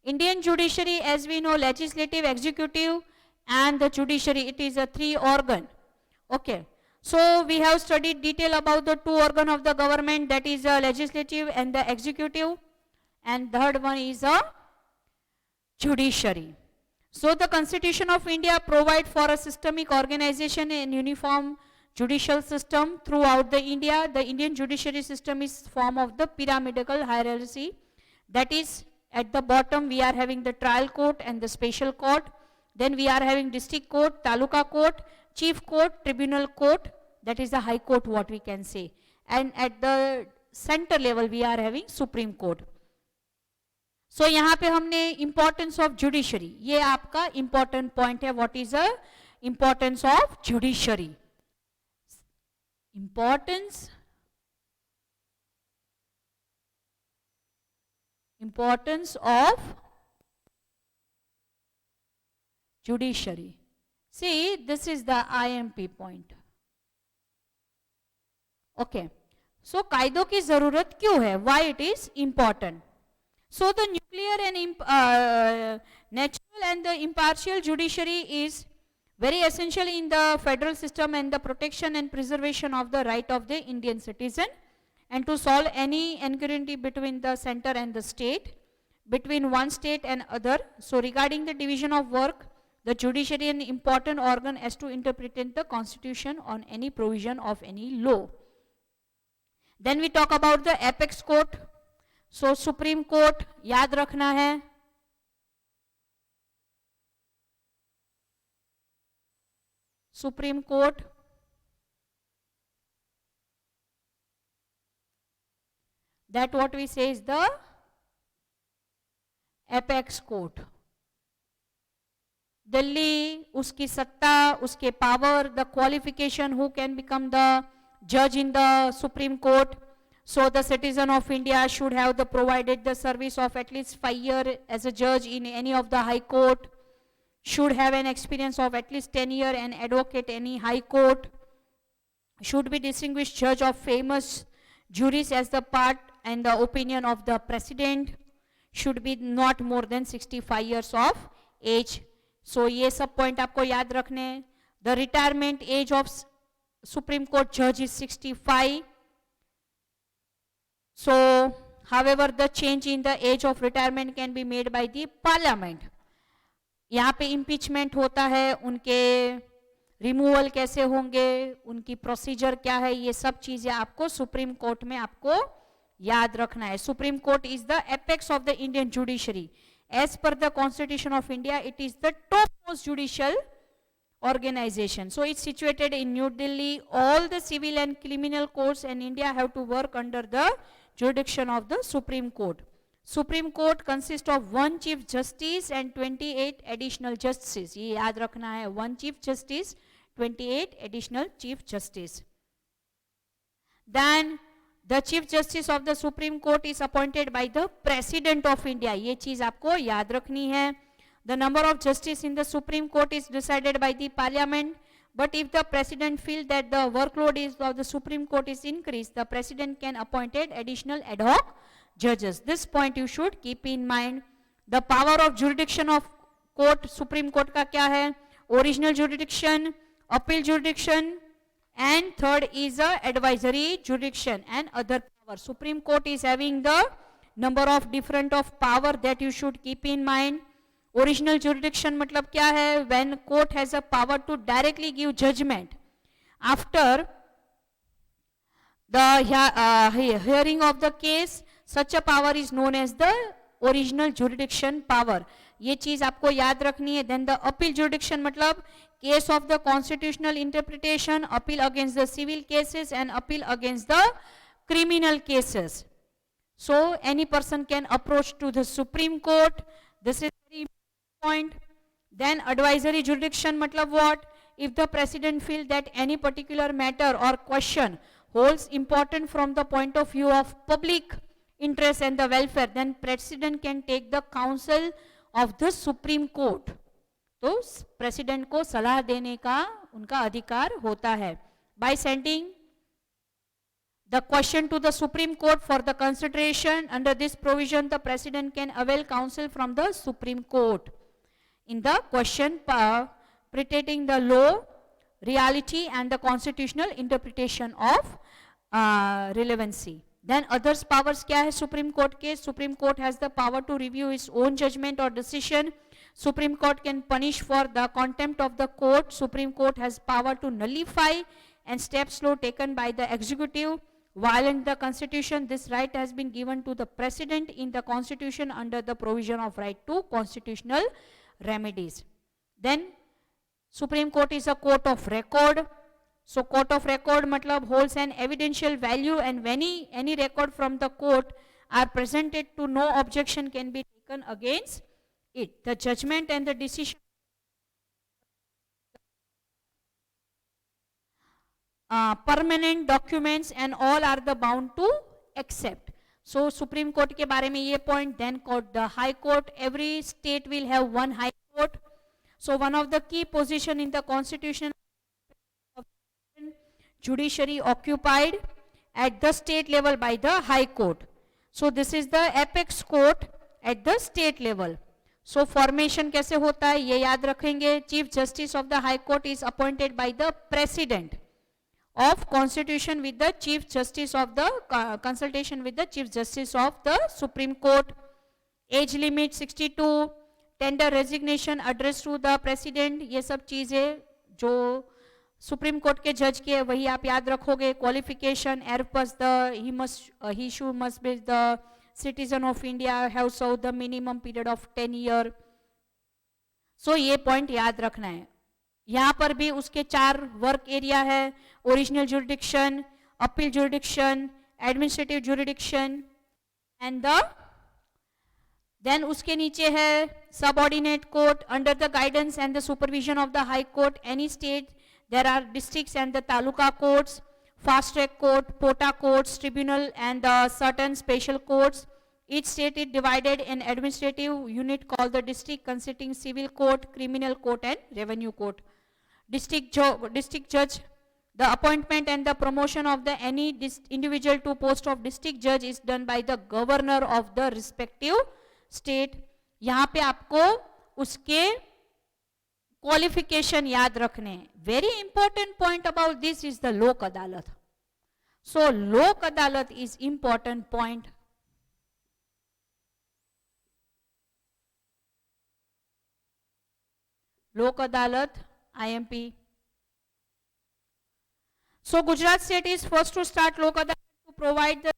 [SPEAKER 1] Indian Judiciary, as we know, legislative, executive, and the judiciary, it is a 3 organ. Okay. So we have studied detail about the 2 organ of the government, that is the legislative and the executive, and third one is a judiciary. So the Constitution of India provide for a systemic organization and uniform judicial system throughout the India. The Indian judiciary system is form of the pyramidal hierarchy. That is, at the bottom we are having the trial court and the special court. Then we are having district court, taluka court, chief court, tribunal court, that is the high court what we can say. And at the center level we are having Supreme Court. So यहाँ पे हमने importance of judiciary, ये आपका important point है. What is the importance of judiciary? Importance of judiciary. See, this is the IMP point. Okay. So कायदों की जरूरत क्यों है? Why it is important? So the nuclear and natural and the impartial judiciary is very essential in the federal system and the protection and preservation of the right of the Indian citizen, and to solve any inequality between the center and the state, between one state and other. So regarding the division of work, the judiciary is an important organ as to interpret the constitution on any provision of any law. Then we talk about the apex court. So Supreme Court याद रखना है. Supreme Court, that what we say is the apex court. Delhi, उसकी सत्ता, उसके power, the qualification, who can become the judge in the Supreme Court. So the citizen of India should have the provided the service of at least 5 years as a judge in any of the high court, should have an experience of at least 10 years and advocate any high court, should be distinguished judge of famous juries as the part and the opinion of the president, should be not more than 65 years of age. So ये सब point आपको याद रखने हैं. The retirement age of Supreme Court judge is 65. So, however, the change in the age of retirement can be made by the parliament. यहाँ पे impeachment होता है, उनके removal कैसे होंगे, उनकी procedure क्या है, ये सब चीजें आपको Supreme Court में आपको याद रखना है. Supreme Court is the apex of the Indian judiciary. As per the Constitution of India, it is the topmost judicial organization. So it's situated in New Delhi. All the civil and criminal courts in India have to work under the jurisdiction of the Supreme Court. Supreme Court consists of 1 Chief Justice and 28 additional justices. ये याद रखना है, 1 Chief Justice, 28 additional Chief Justice. Then the Chief Justice of the Supreme Court is appointed by the President of India. ये चीज आपको याद रखनी है. The number of justice in the Supreme Court is decided by the Parliament. But if the President feels that the workload of the Supreme Court is increased, the President can appoint additional ad hoc judges. This point you should keep in mind. The power of jurisdiction of court, Supreme Court का क्या है? Original jurisdiction, appeal jurisdiction, and third is a advisory jurisdiction and other power. Supreme Court is having the number of different of power that you should keep in mind. Original jurisdiction मतलब क्या है? When court has a power to directly give judgment after the hearing of the case, such a power is known as the original jurisdiction power. ये चीज आपको याद रखनी है. Then the appeal jurisdiction मतलब case of the constitutional interpretation, appeal against the civil cases and appeal against the criminal cases. So any person can approach to the Supreme Court. This is very important point. Then advisory jurisdiction मतलब what? If the President feels that any particular matter or question holds important from the point of view of public interest and the welfare, then President can take the counsel of the Supreme Court. तो President को सलाह देने का उनका अधिकार होता है. By sending the question to the Supreme Court for the consideration, under this provision the President can avail counsel from the Supreme Court in the question pertaining the law, reality and the constitutional interpretation of relevancy. Then others powers क्या है Supreme Court के? Supreme Court has the power to review its own judgment or decision. Supreme Court can punish for the contempt of the court. Supreme Court has power to nullify and steps law taken by the executive violate the constitution. This right has been given to the President in the constitution under the provision of right to constitutional remedies. Then Supreme Court is a court of record. So court of record matlab holds an evidential value, and when any record from the court are presented to, no objection can be taken against it. The judgment and the decision permanent documents and all are the bound to accept. So Supreme Court के बारे में ये point. Then court, the High Court, every state will have one High Court. So one of the key position in the Constitution, Judiciary occupied at the state level by the High Court. So this is the apex court at the state level. So formation कैसे होता है ये याद रखेंगे. Chief Justice of the High Court is appointed by the President of Constitution with the Chief Justice of the consultation with the Chief Justice of the Supreme Court. Age limit 62. Tender resignation addressed to the President. ये सब चीजें जो supreme court के जज के वही आप याद रखोगे. क्वालिफिकेशन एरपस the he should must be the citizen of India, have served the minimum period of 10 years. So ये पॉइंट याद रखना है. यहाँ पर भी उसके 4 वर्क एरिया है. Original jurisdiction, appeal jurisdiction, administrative jurisdiction and then उसके नीचे है subordinate court under the guidance and the supervision of the high court. Any state there are districts and the taluka courts, fast track court, pota courts, tribunal and certain special courts. Each state is divided in administrative unit called the district, consisting civil court, criminal court and revenue court. District judge, the appointment and the promotion of the any individual to post of district judge is done by the governor of the respective state. यहाँ पे आपको उसके qualification याद रखने. Very important point about this is the लोक अदालत. सो लोक अदालत इज इंपॉर्टेंट पॉइंट. लोक अदालत IMP. So Gujarat state is first to start Lok Adalat to provide the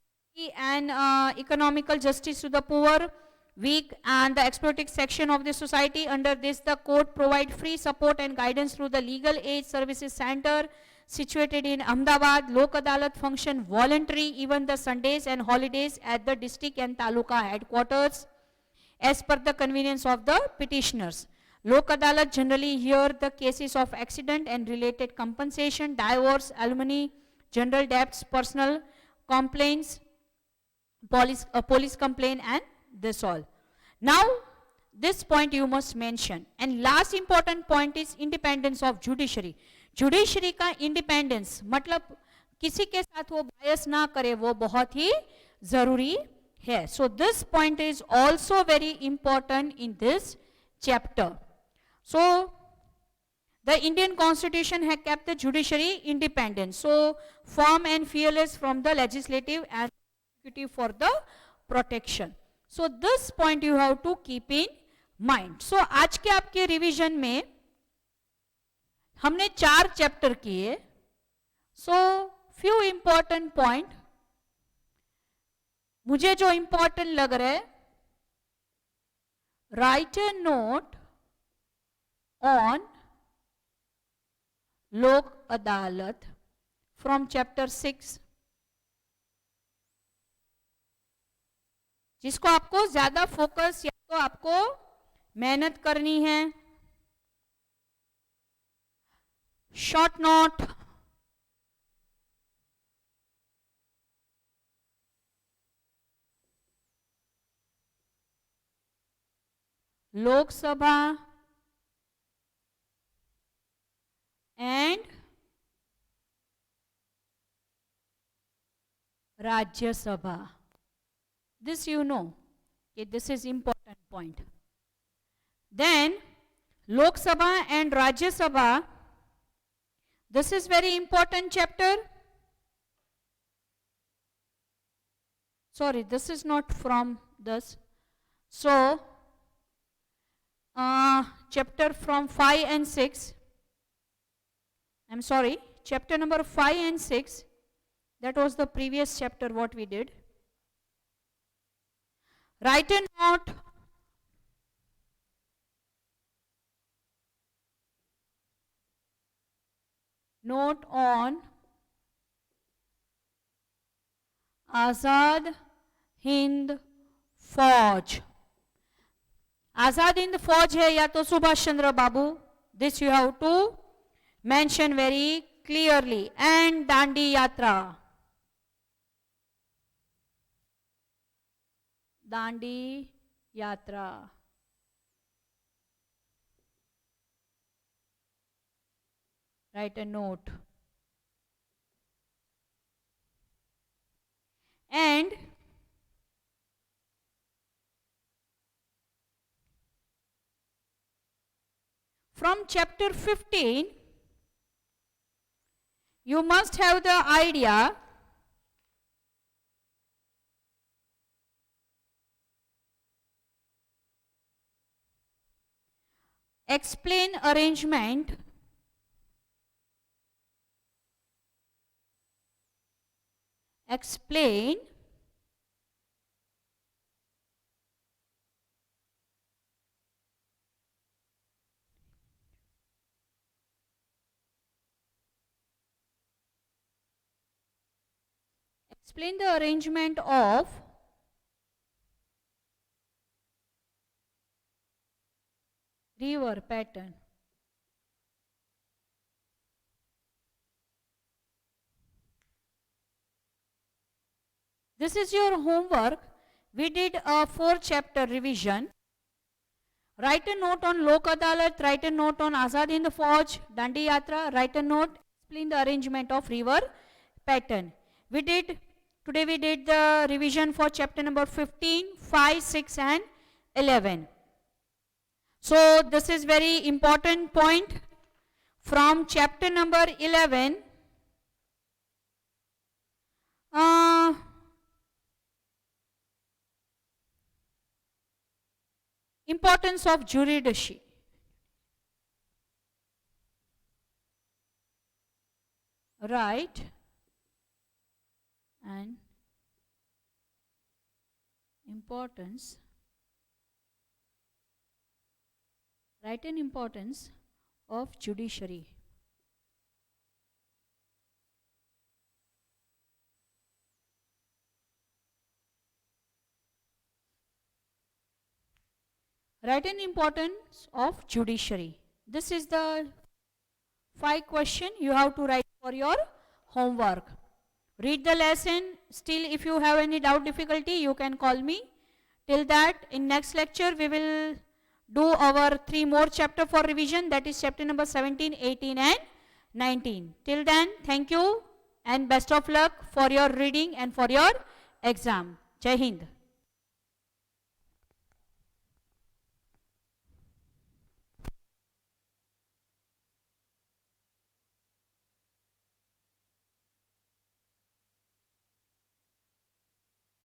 [SPEAKER 1] and economical justice to the poor. weak and the exploited section of the society. Under this, the court provide free support and guidance through the Legal Aid Services Center situated in Ahmedabad. Lok Adalat function voluntary even the Sundays and holidays at the district and taluka headquarters as per the convenience of the petitioners. Lok Adalat generally hear the cases of accident and related compensation, divorce, alimony, general debts, personal complaints, police complaint, and this all. Now, this point you must mention. And last important point is independence of judiciary. Judiciary का independence मतलब किसी के साथ वो bias ना करे, वो बहुत ही जरूरी है. So this point is also very important in this chapter. So the Indian Constitution has kept the judiciary independent, so firm and fearless from the legislative and executive for the protection. So this point you have to keep in mind. So आज के आपके revision में हमने 4 chapter किए. So few important point मुझे जो important लग रहा है, write a note on Lok Adalat from chapter 6, जिसको आपको ज्यादा फोकस या तो आपको मेहनत करनी है. Short note, Lok Sabha and Rajya Sabha. This you know. Okay, this is important point. Then Lok Sabha and Rajya Sabha. This is very important chapter. Sorry, this is not from this. So chapter from 5 and 6. I'm sorry, chapter number 5 and 6, that was the previous chapter what we did. Write a note on Azad Hind Fauj. Azad Hind Fauj hai ya to Subhash Chandra Babu. This you have to mention very clearly. And Dandi Yatra. Dandi Yatra. Write a note. And from chapter 15, you must have the idea explain arrangement explain the arrangement of river pattern. This is your homework. We did a 4-chapter revision. Write a note on Lok Adalat, write a note on Azad Hind Fauj, Dandi Yatra, write a note, explain the arrangement of river pattern. Today we did the revision for chapter number 15, 5, 6 and 11. So this is very important point. From chapter number 11, importance of juridici. Right and importance Write an importance of judiciary. Write an importance of judiciary. This is the 5 question you have to write for your homework. Read the lesson. Still, if you have any doubt, difficulty, you can call me. Till that, in next lecture, we will do our 3 more chapter for revision. That is chapter number 17, 18 and 19. Till then, thank you and best of luck for your reading and for your exam. Jai Hind.